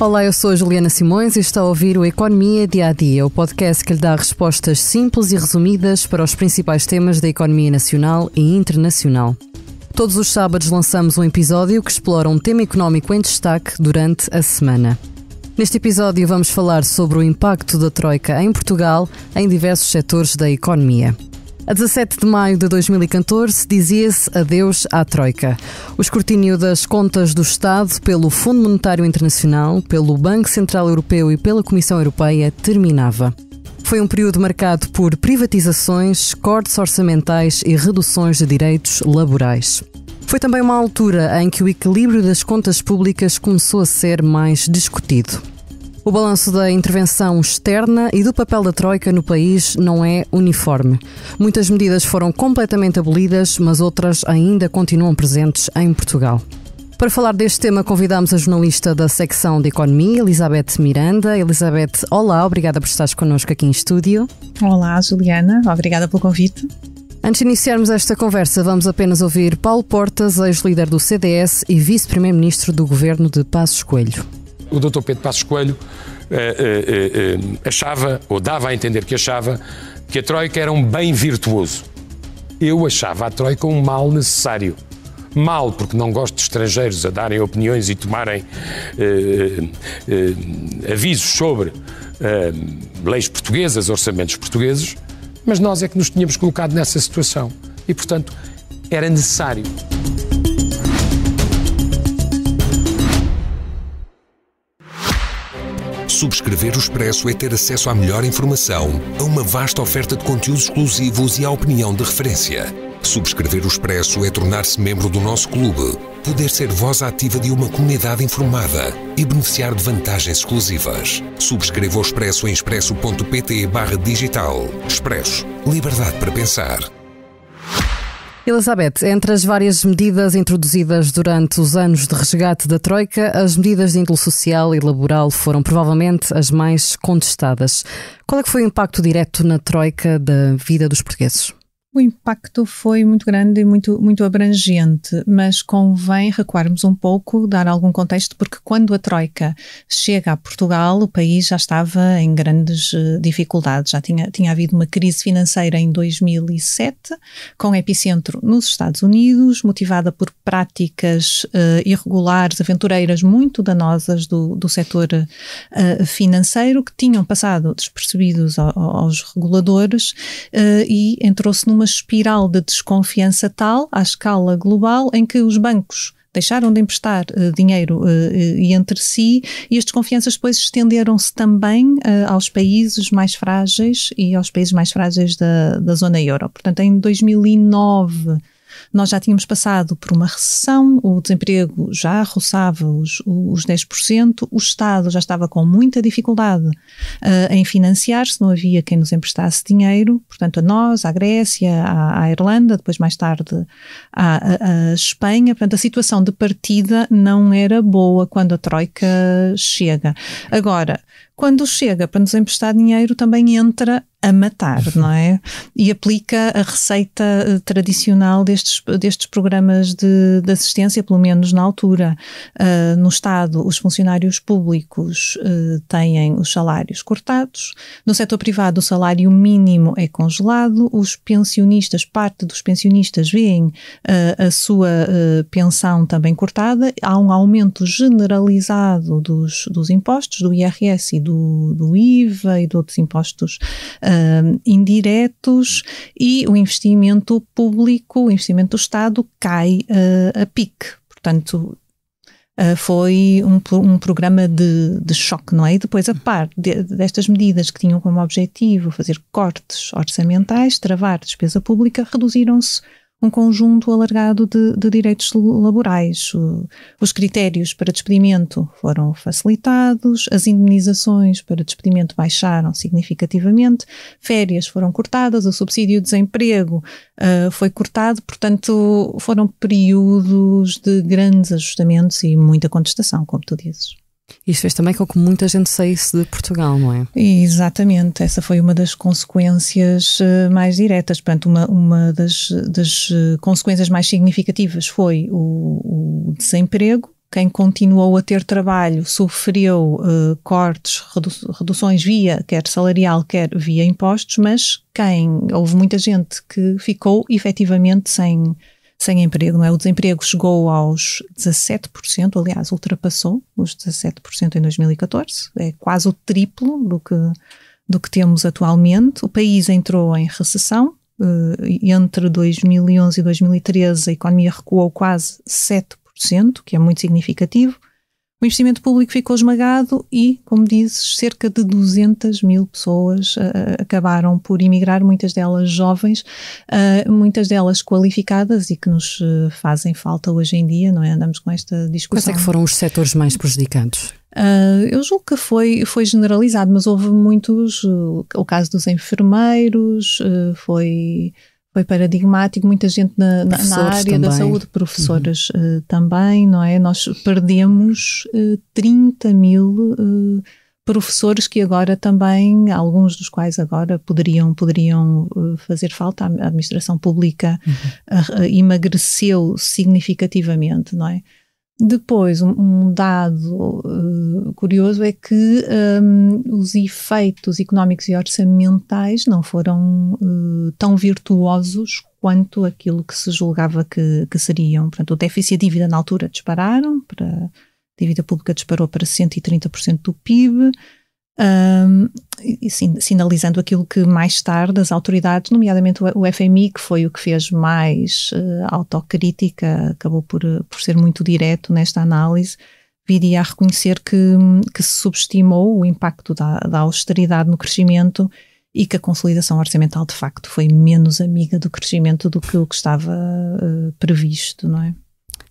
Olá, eu sou a Juliana Simões e está a ouvir o Economia Dia a Dia, o podcast que lhe dá respostas simples e resumidas para os principais temas da economia nacional e internacional. Todos os sábados lançamos um episódio que explora um tema económico em destaque durante a semana. Neste episódio vamos falar sobre o impacto da Troika em Portugal em diversos setores da economia. A 17 de maio de 2014 dizia-se adeus à Troika. O escrutínio das contas do Estado pelo Fundo Monetário Internacional, pelo Banco Central Europeu e pela Comissão Europeia terminava. Foi um período marcado por privatizações, cortes orçamentais e reduções de direitos laborais. Foi também uma altura em que o equilíbrio das contas públicas começou a ser mais discutido. O balanço da intervenção externa e do papel da Troika no país não é uniforme. Muitas medidas foram completamente abolidas, mas outras ainda continuam presentes em Portugal. Para falar deste tema, convidamos a jornalista da secção de Economia, Elizabeth Miranda. Elizabeth, olá, obrigada por estares connosco aqui em estúdio. Olá, Juliana, obrigada pelo convite. Antes de iniciarmos esta conversa, vamos apenas ouvir Paulo Portas, ex-líder do CDS e vice-primeiro-ministro do governo de Passos Coelho. O Dr. Pedro Passos Coelho achava, ou dava a entender que achava, que a Troika era um bem virtuoso. Eu achava a Troika um mal necessário. Mal porque não gosto de estrangeiros a darem opiniões e tomarem avisos sobre leis portuguesas, orçamentos portugueses, mas nós é que nos tínhamos colocado nessa situação e, portanto, era necessário. Subscrever o Expresso é ter acesso à melhor informação, a uma vasta oferta de conteúdos exclusivos e à opinião de referência. Subscrever o Expresso é tornar-se membro do nosso clube, poder ser voz ativa de uma comunidade informada e beneficiar de vantagens exclusivas. Subscreva o Expresso em expresso.pt/digital. Expresso. Liberdade para pensar. Elizabeth, entre as várias medidas introduzidas durante os anos de resgate da Troika, as medidas de índole social e laboral foram provavelmente as mais contestadas. Qual é que foi o impacto direto na Troika da vida dos portugueses? O impacto foi muito grande e muito abrangente, mas convém recuarmos um pouco, dar algum contexto, porque quando a Troika chega a Portugal, o país já estava em grandes dificuldades. Já tinha havido uma crise financeira em 2007, com epicentro nos Estados Unidos, motivada por práticas irregulares, aventureiras, muito danosas do setor financeiro, que tinham passado despercebidos aos reguladores e entrou-se numa espiral de desconfiança tal, à escala global, em que os bancos deixaram de emprestar dinheiro e entre si, e as desconfianças depois estenderam-se também aos países mais frágeis e aos países mais frágeis da zona euro. Portanto, em 2009 nós já tínhamos passado por uma recessão, o desemprego já roçava os 10%, o Estado já estava com muita dificuldade em financiar-se, não havia quem nos emprestasse dinheiro, portanto a nós, à Grécia, à Irlanda, depois mais tarde à Espanha. Portanto, a situação de partida não era boa quando a Troika chega. Agora, quando chega para nos emprestar dinheiro, também entra a matar, não é? E aplica a receita tradicional destes programas de assistência, pelo menos na altura. No Estado, os funcionários públicos têm os salários cortados. No setor privado, o salário mínimo é congelado. Os pensionistas, parte dos pensionistas, veem a sua pensão também cortada. Há um aumento generalizado dos impostos, do IRS e do IVA e de outros impostos indiretos, e o investimento público, o investimento do Estado cai a pique. Portanto, foi um programa de choque, não é? E depois, a par destas medidas que tinham como objetivo fazer cortes orçamentais, travar despesa pública, reduziram-se um conjunto alargado de direitos laborais. Os critérios para despedimento foram facilitados, as indemnizações para despedimento baixaram significativamente, férias foram cortadas, o subsídio de desemprego foi cortado. Portanto, foram períodos de grandes ajustamentos e muita contestação, como tu dizes. Isto fez também com que muita gente saísse de Portugal, não é? Exatamente, essa foi uma das consequências mais diretas. Portanto, uma das consequências mais significativas foi o desemprego, quem continuou a ter trabalho sofreu cortes, reduções quer salarial, quer via impostos, mas houve muita gente que ficou efetivamente sem emprego, não é? O desemprego chegou aos 17%, aliás, ultrapassou os 17% em 2014, é quase o triplo do que temos atualmente. O país entrou em recessão, entre 2011 e 2013 a economia recuou quase 7%, que é muito significativo. O investimento público ficou esmagado e, como dizes, cerca de 200 mil pessoas acabaram por emigrar, muitas delas jovens, muitas delas qualificadas e que nos fazem falta hoje em dia, não é? Andamos com esta discussão. Quais é que foram os setores mais prejudicados? Eu julgo que foi generalizado, mas houve muitos, o caso dos enfermeiros foi paradigmático, muita gente na área também. Da saúde, professores também, não é? Nós perdemos 30 mil professores que agora também, alguns dos quais agora poderiam fazer falta. A administração pública emagreceu significativamente, não é? Depois, um dado curioso é que os efeitos económicos e orçamentais não foram tão virtuosos quanto aquilo que se julgava que seriam. Portanto, o déficit e a dívida na altura dispararam, a dívida pública disparou para 130% do PIB, sinalizando aquilo que mais tarde as autoridades, nomeadamente o FMI, que foi o que fez mais autocrítica, acabou por ser muito direto nesta análise, viria a reconhecer que se subestimou o impacto da austeridade no crescimento e que a consolidação orçamental de facto foi menos amiga do crescimento do que o que estava previsto, não é?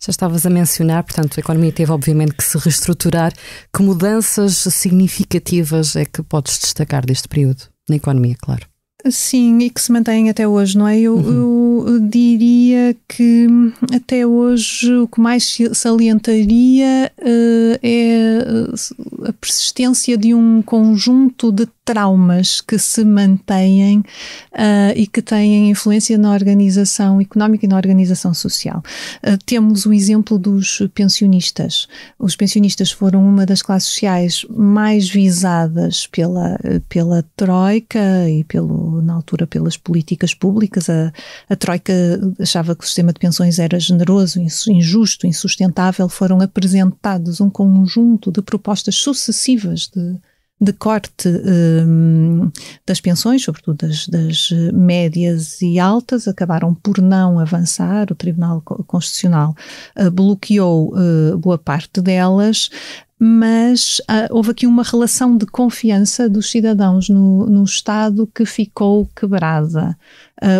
Já estavas a mencionar, portanto, a economia teve obviamente que se reestruturar. Que mudanças significativas é que podes destacar deste período na economia, claro? Sim, e que se mantêm até hoje, não é? Eu diria que até hoje o que mais salientaria é a persistência de um conjunto de traumas que se mantêm e que têm influência na organização económica e na organização social. Temos o exemplo dos pensionistas. Os pensionistas foram uma das classes sociais mais visadas pela Troika e na altura pelas políticas públicas. A Troika achava que o sistema de pensões era generoso, injusto, insustentável. Foram apresentados um conjunto de propostas sucessivas de corte das pensões, sobretudo das médias e altas, acabaram por não avançar. O Tribunal Constitucional bloqueou boa parte delas, mas houve aqui uma relação de confiança dos cidadãos no Estado que ficou quebrada.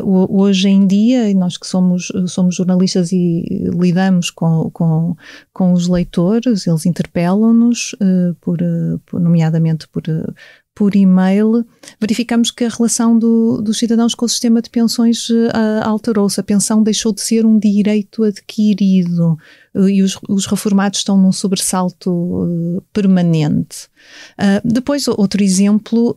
Hoje em dia, e nós que somos jornalistas e lidamos com os leitores, eles interpelam-nos, nomeadamente por e-mail, verificamos que a relação dos cidadãos com o sistema de pensões alterou-se. A pensão deixou de ser um direito adquirido e os reformados estão num sobressalto permanente. Depois, outro exemplo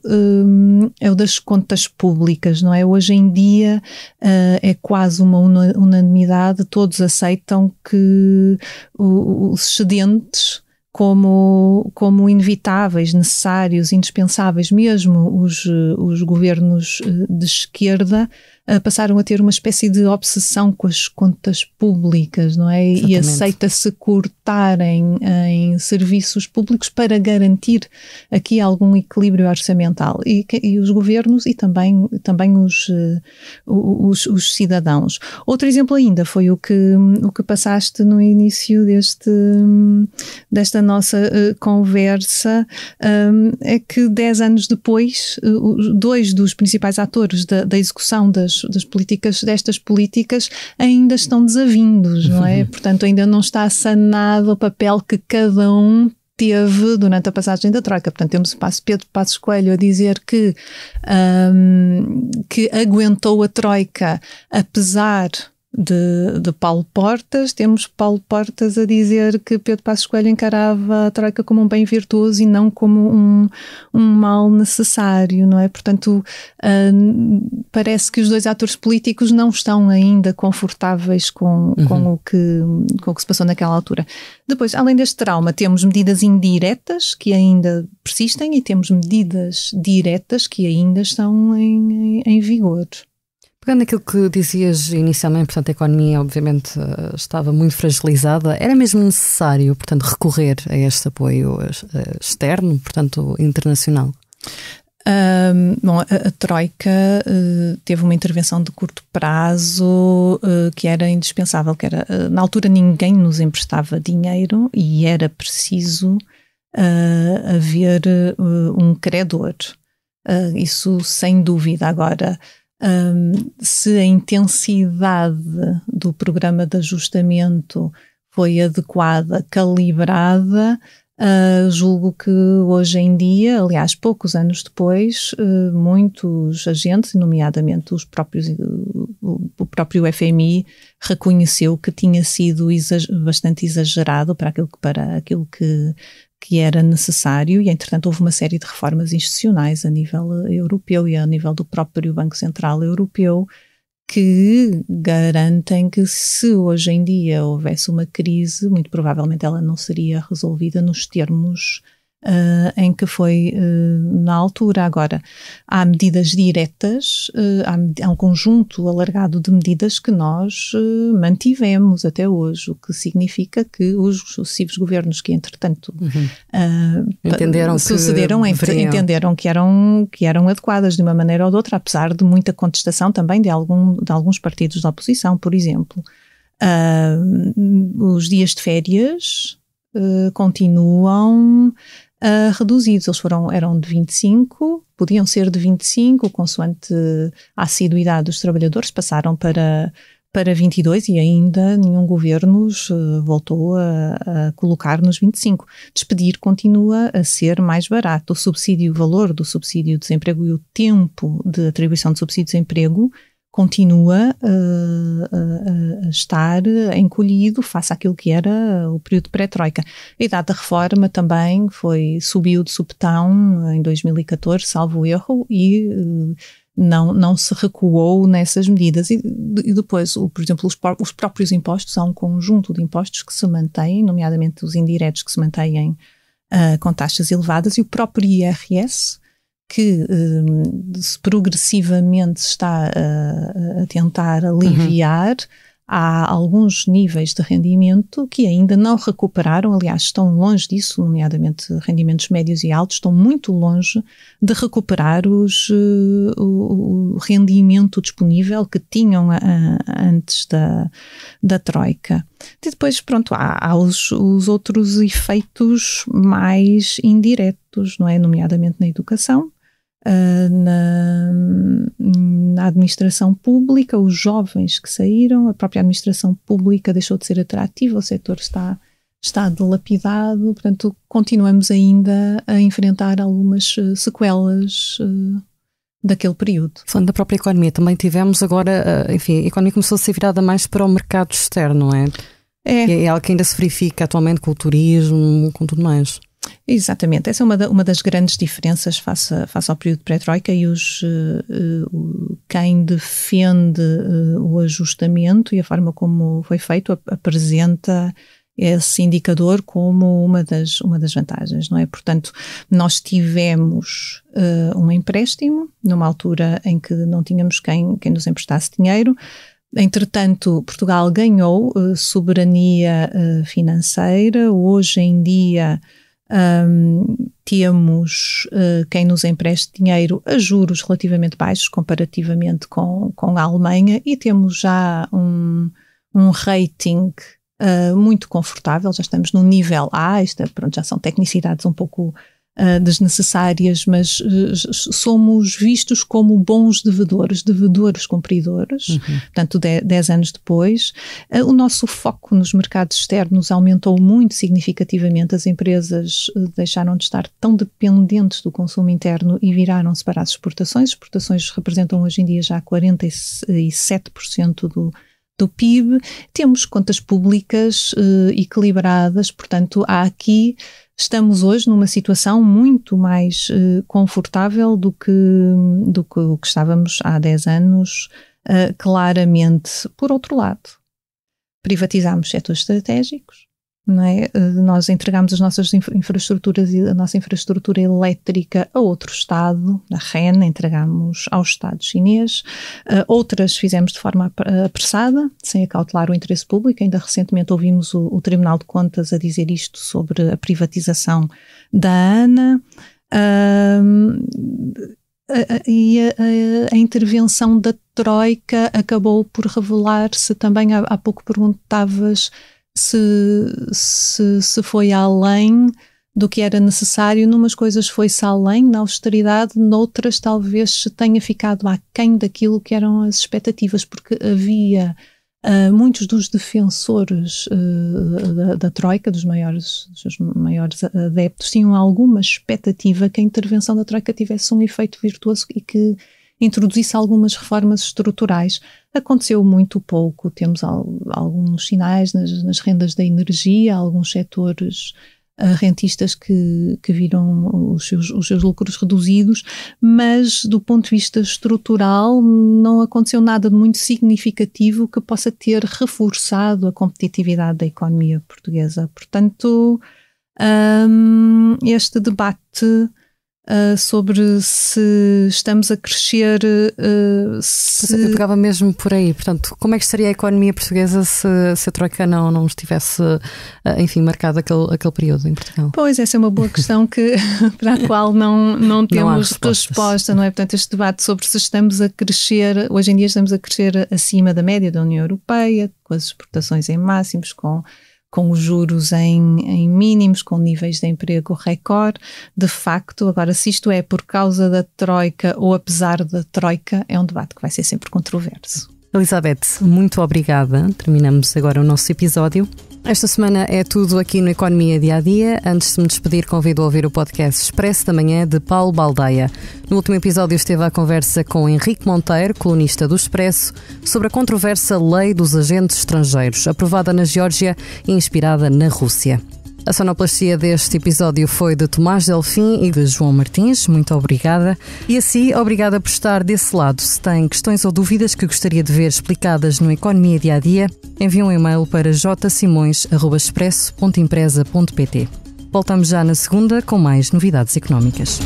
é o das contas públicas, não é? Hoje em dia é quase uma unanimidade, todos aceitam que os excedentes como inevitáveis, necessários, indispensáveis. Mesmo os governos de esquerda passaram a ter uma espécie de obsessão com as contas públicas, não é? Exatamente. E aceita-se cortar em serviços públicos para garantir aqui algum equilíbrio orçamental. E os governos e também os cidadãos. Outro exemplo ainda foi o que passaste no início desta nosta nossa conversa, é que 10 anos depois, dois dos principais atores da execução destas políticas ainda estão desavindos, não é? Portanto, ainda não está sanado o papel que cada um teve durante a passagem da Troika. Portanto, temos o Pedro Passos Coelho a dizer que aguentou a Troika apesar de Paulo Portas, temos Paulo Portas a dizer que Pedro Passos Coelho encarava a Troika como um bem virtuoso e não como um mal necessário, não é? Portanto, parece que os dois atores políticos não estão ainda confortáveis com o que se passou naquela altura. Depois, além deste trauma, temos medidas indiretas que ainda persistem e temos medidas diretas que ainda estão em vigor. Pegando naquilo que dizias inicialmente, portanto, a economia obviamente estava muito fragilizada, era mesmo necessário, portanto, recorrer a este apoio externo, portanto, internacional? Bom, a Troika teve uma intervenção de curto prazo que era indispensável, que era, na altura ninguém nos emprestava dinheiro e era preciso haver um credor, isso sem dúvida. Agora, se a intensidade do programa de ajustamento foi adequada, calibrada, julgo que hoje em dia, aliás, poucos anos depois, muitos agentes, nomeadamente o próprio FMI, reconheceu que tinha sido bastante exagerado para aquilo que era necessário e, entretanto, houve uma série de reformas institucionais a nível europeu e a nível do próprio Banco Central Europeu que garantem que, se hoje em dia houvesse uma crise, muito provavelmente ela não seria resolvida nos termos em que foi na altura. Agora, há medidas diretas, há um conjunto alargado de medidas que nós mantivemos até hoje, o que significa que os sucessivos governos que, entretanto, sucederam, entenderam que eram adequadas de uma maneira ou de outra, apesar de muita contestação também de alguns partidos da oposição. Por exemplo, os dias de férias continuam reduzidos, eram de 25, podiam ser de 25, consoante a assiduidade dos trabalhadores, passaram para 22 e ainda nenhum governo voltou a colocar nos 25. Despedir continua a ser mais barato. O valor do subsídio de desemprego e o tempo de atribuição de subsídio de desemprego continua a estar encolhido face àquilo que era o período pré-troika. A idade da reforma também subiu de supetão em 2014, salvo erro, e não se recuou nessas medidas. E depois, por exemplo, os próprios impostos, há um conjunto de impostos que se mantêm, nomeadamente os indiretos que se mantêm com taxas elevadas, e o próprio IRS, que progressivamente está a tentar aliviar. Há alguns níveis de rendimento que ainda não recuperaram, aliás, estão longe disso, nomeadamente rendimentos médios e altos, estão muito longe de recuperar o rendimento disponível que tinham antes da Troika. E depois, pronto, há os outros efeitos mais indiretos, não é? Nomeadamente na educação, na administração pública, os jovens que saíram, a própria administração pública deixou de ser atrativa, o setor está dilapidado, portanto continuamos ainda a enfrentar algumas sequelas daquele período. Falando da própria economia, também tivemos agora, enfim, a economia começou a ser virada mais para o mercado externo, não é? É algo que ainda se verifica atualmente com o turismo, com tudo mais. Exatamente, essa é uma das grandes diferenças face ao período pré-troika, e quem defende o ajustamento e a forma como foi feito apresenta esse indicador como uma das vantagens, não é? Portanto, nós tivemos um empréstimo numa altura em que não tínhamos quem nos emprestasse dinheiro. Entretanto, Portugal ganhou soberania financeira. Hoje em dia temos quem nos empreste dinheiro a juros relativamente baixos comparativamente com a Alemanha, e temos já um rating muito confortável, já estamos no nível A. Pronto, já são tecnicidades um pouco desnecessárias, mas somos vistos como bons devedores cumpridores. Portanto, 10 anos depois, o nosso foco nos mercados externos aumentou muito significativamente. As empresas deixaram de estar tão dependentes do consumo interno e viraram-se para as exportações. As exportações representam hoje em dia já 47% do PIB. Temos contas públicas equilibradas, portanto, estamos hoje numa situação muito mais confortável do que estávamos há 10 anos, claramente. Por outro lado, privatizámos setores estratégicos, não é? Nós entregamos as nossas infraestruturas e a nossa infraestrutura elétrica a outro Estado, a REN, entregamos ao Estado chinês. Outras fizemos de forma apressada, sem acautelar o interesse público. Ainda recentemente ouvimos o Tribunal de Contas a dizer isto sobre a privatização da ANA. E a intervenção da Troika acabou por revelar-se também, há pouco perguntavas se foi além do que era necessário. Numas coisas foi-se além, na austeridade, noutras talvez se tenha ficado aquém daquilo que eram as expectativas, porque havia muitos dos defensores da Troika, dos maiores adeptos, tinham alguma expectativa que a intervenção da Troika tivesse um efeito virtuoso e que introduzisse algumas reformas estruturais. Aconteceu muito pouco. Temos alguns sinais nas rendas da energia, alguns setores rentistas que viram os seus lucros reduzidos, mas do ponto de vista estrutural não aconteceu nada de muito significativo que possa ter reforçado a competitividade da economia portuguesa. Portanto, este debate sobre se estamos a crescer. Eu pegava mesmo por aí. Portanto, como é que estaria a economia portuguesa se a Troika não estivesse, enfim, marcado aquele período em Portugal? Pois, essa é uma boa questão para a qual não temos resposta, não é? Portanto, este debate sobre se estamos a crescer, hoje em dia estamos a crescer acima da média da União Europeia, com as exportações em máximos, com os juros em mínimos, com níveis de emprego recorde. De facto, agora, se isto é por causa da Troika ou apesar da Troika, é um debate que vai ser sempre controverso. Elizabeth, muito obrigada. Terminamos agora o nosso episódio. Esta semana é tudo aqui no Economia Dia a Dia. Antes de me despedir, convido a ouvir o podcast Expresso da Manhã de Paulo Baldaia. No último episódio esteve à conversa com Henrique Monteiro, colunista do Expresso, sobre a controversa Lei dos Agentes Estrangeiros, aprovada na Geórgia e inspirada na Rússia. A sonoplastia deste episódio foi de Tomás Delfim e de João Martins. Muito obrigada. E assim, obrigada por estar desse lado. Se tem questões ou dúvidas que gostaria de ver explicadas no Economia Dia a Dia, envie um e-mail para jsimões@expresso.empresa.pt. Voltamos já na segunda com mais novidades económicas.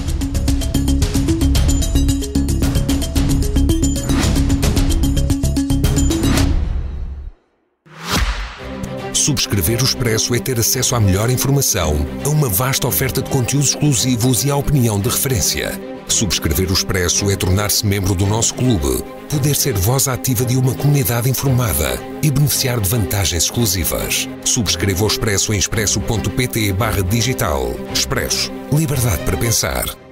Subscrever o Expresso é ter acesso à melhor informação, a uma vasta oferta de conteúdos exclusivos e à opinião de referência. Subscrever o Expresso é tornar-se membro do nosso clube, poder ser voz ativa de uma comunidade informada e beneficiar de vantagens exclusivas. Subscreva o Expresso em expresso.pt/digital. Expresso. Liberdade para pensar.